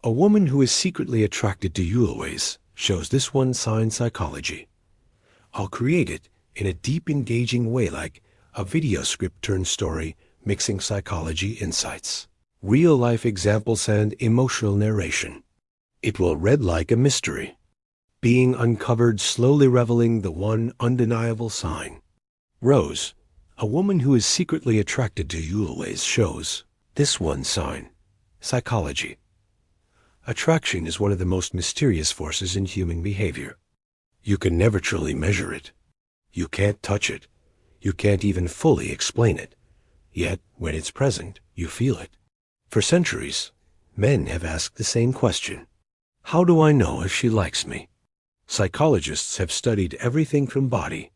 A woman who is secretly attracted to you always shows this one sign psychology. I'll create it in a deep, engaging way like a video script turned story mixing psychology insights, real-life examples, and emotional narration. It will read like a mystery, being uncovered, slowly revealing the one undeniable sign. Rose, a woman who is secretly attracted to you always shows this one sign, psychology. Attraction is one of the most mysterious forces in human behavior. You can never truly measure it. You can't touch it. You can't even fully explain it. Yet, when it's present, you feel it. For centuries, men have asked the same question. How do I know if she likes me? Psychologists have studied everything from body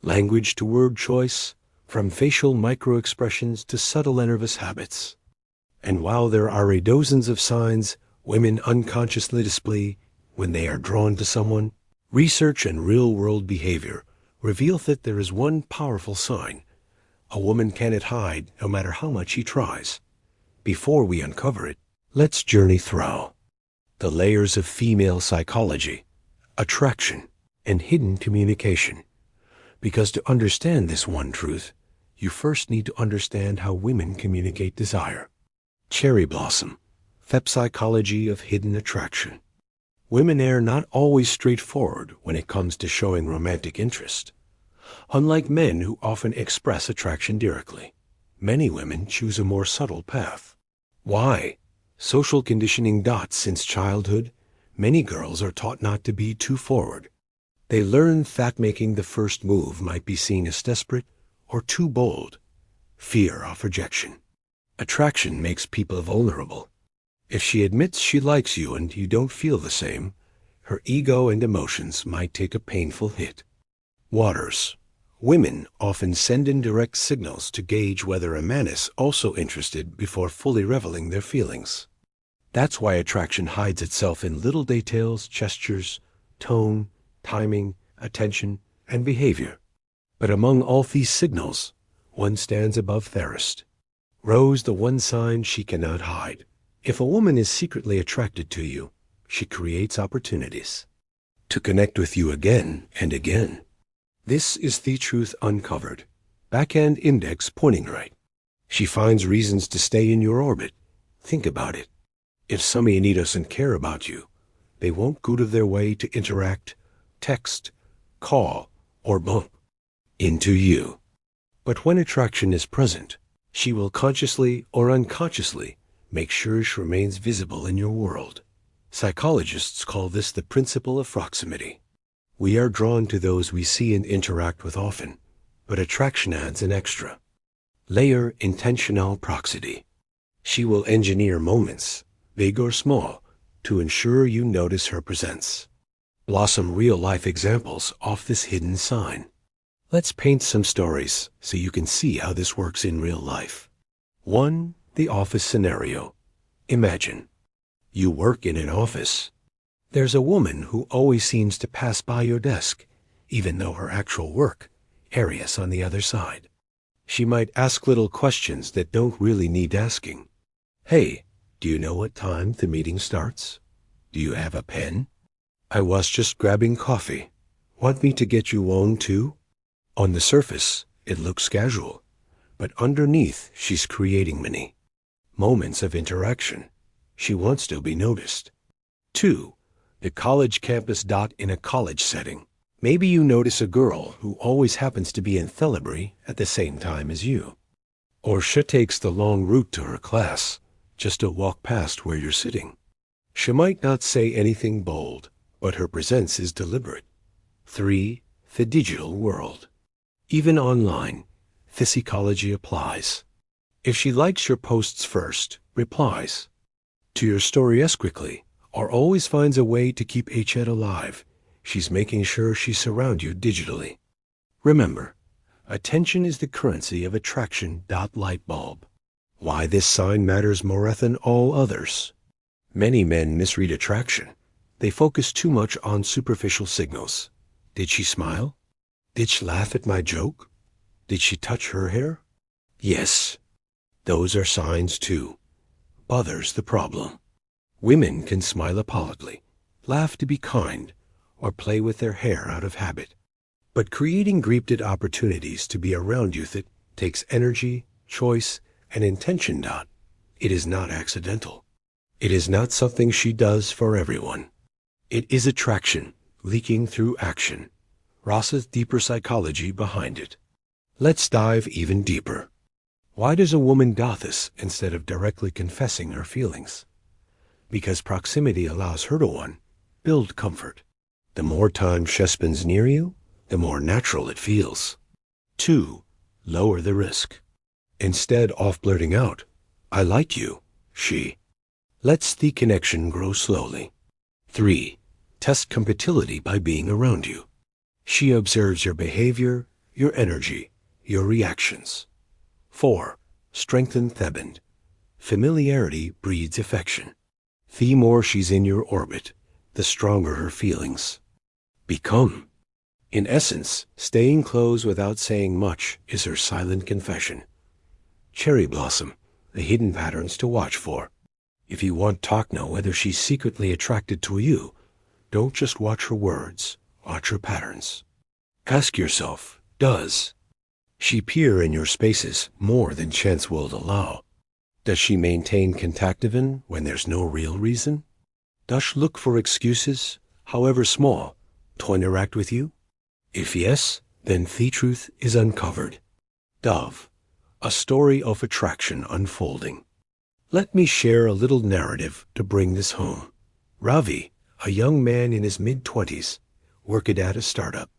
language to word choice, from facial micro-expressions to subtle nervous habits. And while there are dozens of signs women unconsciously display when they are drawn to someone, research and real-world behavior reveal that there is one powerful sign a woman cannot hide no matter how much she tries. Before we uncover it, let's journey through the layers of female psychology, attraction, and hidden communication. Because to understand this one truth, you first need to understand how women communicate desire. Cherry blossom, psychology of hidden attraction. Women are not always straightforward when it comes to showing romantic interest. Unlike men who often express attraction directly, many women choose a more subtle path. Why? Social conditioning. Since childhood, many girls are taught not to be too forward. They learn that making the first move might be seen as desperate or too bold. Fear of rejection. Attraction makes people vulnerable. If she admits she likes you and you don't feel the same, her ego and emotions might take a painful hit. Waters. Women often send indirect signals to gauge whether a man is also interested before fully revealing their feelings. That's why attraction hides itself in little details, gestures, tone, timing, attention, and behavior. But among all these signals, one stands above thirst. Rose, the one sign she cannot hide. If a woman is secretly attracted to you, she creates opportunities to connect with you again and again. This is the truth uncovered. Backhand index pointing right. She finds reasons to stay in your orbit. Think about it. If somebody doesn't care about you, they won't go to their way to interact, text, call, or bump into you. But when attraction is present, she will consciously or unconsciously make sure she remains visible in your world. Psychologists call this the principle of proximity. We are drawn to those we see and interact with often, but attraction adds an extra layer: intentional proximity. She will engineer moments, big or small, to ensure you notice her presence. Blossom real-life examples of this hidden sign. Let's paint some stories so you can see how this works in real life. 1. The office scenario. Imagine you work in an office. There's a woman who always seems to pass by your desk, even though her actual work area's on the other side. She might ask little questions that don't really need asking. Hey, do you know what time the meeting starts? Do you have a pen? I was just grabbing coffee. Want me to get you one too? On the surface, it looks casual, but underneath, she's creating many moments of interaction. She wants to be noticed. 2. The college campus. In a college setting, maybe you notice a girl who always happens to be in Thelibury at the same time as you. Or she takes the long route to her class just to walk past where you're sitting. She might not say anything bold, but her presence is deliberate. 3. The digital world. Even online, the psychology applies. If she likes your posts first, replies to your story as quickly, or always finds a way to keep a chat alive, she's making sure she surrounds you digitally. Remember, attention is the currency of attraction. Light bulb. Why this sign matters more than all others. Many men misread attraction. They focus too much on superficial signals. Did she smile? Did she laugh at my joke? Did she touch her hair? Yes, those are signs too. But there's the problem. Women can smile apologically, laugh to be kind, or play with their hair out of habit. But creating greeted opportunities to be around you that takes energy, choice, and intention. It is not accidental. It is not something she does for everyone. It is attraction, leaking through action. Ross's deeper psychology behind it. Let's dive even deeper. Why does a woman do this instead of directly confessing her feelings? Because proximity allows her to build comfort. The more time she spends near you, the more natural it feels. 2. Lower the risk. Instead of blurting out, "I like you," she lets the connection grow slowly. 3. Test compatibility by being around you. She observes your behavior, your energy, your reactions. 4. Strengthen the bond. Familiarity breeds affection. The more she's in your orbit, the stronger her feelings become. In essence, staying close without saying much is her silent confession. Cherry blossom, the hidden patterns to watch for. If you want to know whether she's secretly attracted to you, don't just watch her words, watch her patterns. Ask yourself, does she peer in your spaces more than chance will allow? Does she maintain contact even when there's no real reason? Does she look for excuses, however small, to interact with you? If yes, then the truth is uncovered. Dove, a story of attraction unfolding. Let me share a little narrative to bring this home. Ravi, a young man in his mid-20s, worked at a startup.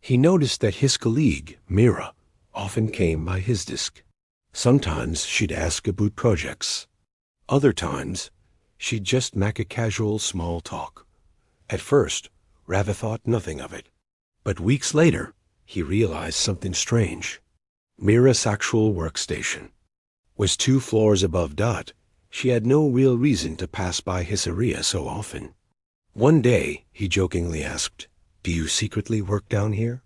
He noticed that his colleague, Mira, often came by his desk. Sometimes she'd ask about projects. Other times, she'd just make a casual small talk. At first, Ravi thought nothing of it. But weeks later, he realized something strange. Mira's actual workstation was 2 floors above Dot. She had no real reason to pass by his area so often. One day, he jokingly asked, "Do you secretly work down here?"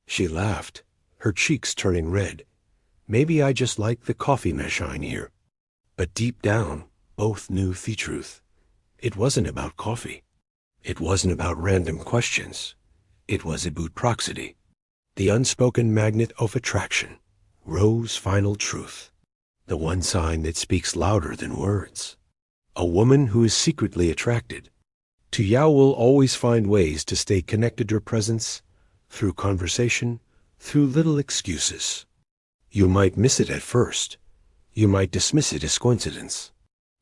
She laughed, her cheeks turning red. "Maybe I just like the coffee machine here." But deep down, both knew the truth. It wasn't about coffee. It wasn't about random questions. It was about proximity, the unspoken magnet of attraction, Rose's final truth, the one sign that speaks louder than words. A woman who is secretly attracted to you will always find ways to stay connected to her presence, through conversation, through little excuses. You might miss it at first. You might dismiss it as coincidence.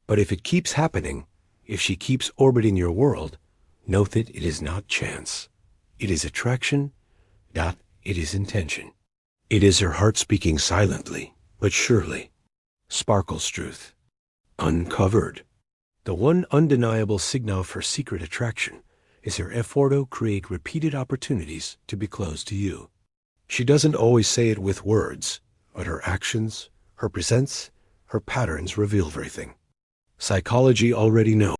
But if it keeps happening, if she keeps orbiting your world, note that it is not chance. It is attraction, it is intention. It is her heart speaking silently, but surely. Sparkle's truth. Uncovered. The one undeniable signal of her secret attraction is her effort to create repeated opportunities to be close to you. She doesn't always say it with words, but her actions, her presence, her patterns reveal everything. Psychology already knows.